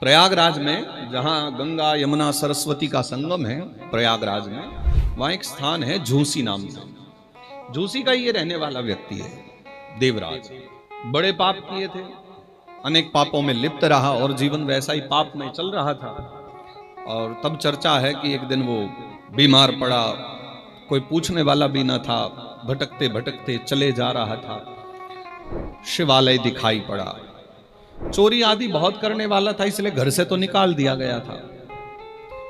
प्रयागराज में, जहां गंगा यमुना सरस्वती का संगम है प्रयागराज में, वहां एक स्थान है झूसी नाम से। झूसी का ये रहने वाला व्यक्ति है देवराज। बड़े पाप किए थे, अनेक पापों में लिप्त रहा और जीवन वैसा ही पाप में चल रहा था। और तब चर्चा है कि एक दिन वो बीमार पड़ा, कोई पूछने वाला भी न था, भटकते भटकते चले जा रहा था, शिवालय दिखाई पड़ा। चोरी आदि बहुत करने वाला था, इसलिए घर से तो निकाल दिया गया था।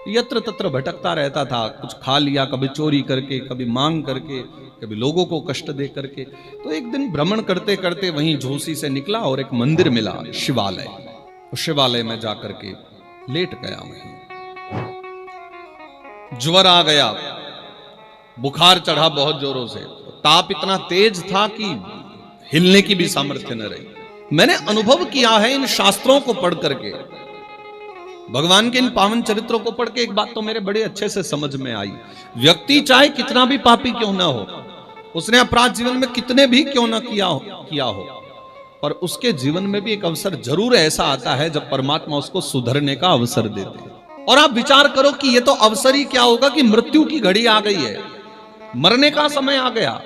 यत्र तत्र भटकता रहता था, कुछ खा लिया, कभी चोरी करके, कभी मांग करके, कभी लोगों को कष्ट दे करके। तो एक दिन भ्रमण करते करते वहीं झूसी से निकला और एक मंदिर मिला, शिवालय। उस शिवालय में जाकर के लेट गया। वहीं ज्वर आ गया, बुखार चढ़ा बहुत जोरों से, ताप इतना तेज था कि हिलने की भी सामर्थ्य न रही। मैंने अनुभव किया है इन शास्त्रों को पढ़ करके, भगवान के इन पावन चरित्रों को पढ़ के एक बात तो मेरे बड़े अच्छे से समझ में आई। व्यक्ति चाहे कितना भी पापी क्यों ना हो, उसने अपराध जीवन में कितने भी क्यों ना किया हो, पर उसके जीवन में भी एक अवसर जरूर ऐसा आता है जब परमात्मा उसको सुधरने का अवसर देते हैं। और आप विचार करो कि ये तो अवसर ही क्या होगा कि मृत्यु की घड़ी आ गई है, मरने का समय आ गया,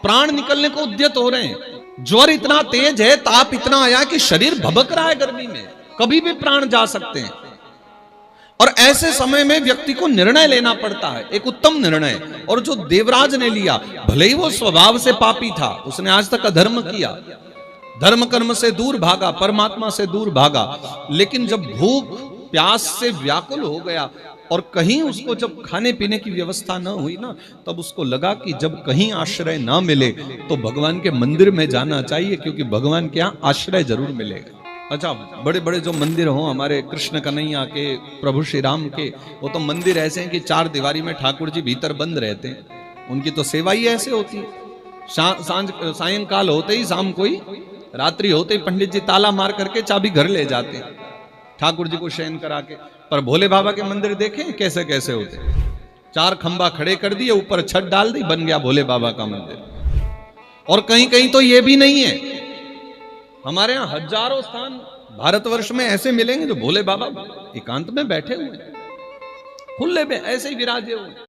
प्राण निकलने को उद्यत हो रहे हैं, ज्वर इतना तेज है, ताप इतना आया कि शरीर भबक रहा है गर्मी में, कभी भी प्राण जा सकते हैं। और ऐसे समय में व्यक्ति को निर्णय लेना पड़ता है, एक उत्तम निर्णय। और जो देवराज ने लिया, भले ही वो स्वभाव से पापी था, उसने आज तक अधर्म किया, धर्म कर्म से दूर भागा, परमात्मा से दूर भागा, लेकिन जब भूख प्यास से व्याकुल हो गया और कहीं उसको जब खाने पीने की व्यवस्था न हुई ना, तब उसको लगा कि जब कहीं आश्रय ना मिले तो भगवान के मंदिर में जाना चाहिए, क्योंकि भगवान के यहाँ आश्रय जरूर मिलेगा। अच्छा, बड़े बड़े जो मंदिर हो हमारे कृष्ण कन्हैया के, प्रभु श्री राम के, वो तो मंदिर ऐसे हैं कि चार दीवारी में ठाकुर जी भीतर बंद रहते हैं। उनकी तो सेवा ही ऐसे होती है। सायंकाल होते ही, शाम को ही, रात्रि होते ही पंडित जी ताला मार करके चाबी घर ले जाते हैं, ठाकुर जी को शयन करा के। पर भोले बाबा के मंदिर देखें कैसे कैसे होते, चार खंबा खड़े कर दिए, ऊपर छत डाल दी, बन गया भोले बाबा का मंदिर। और कहीं कहीं तो ये भी नहीं है, हमारे यहाँ हजारों स्थान भारतवर्ष में ऐसे मिलेंगे जो भोले बाबा एकांत में बैठे हुए, खुले में ऐसे ही विराजे हुए।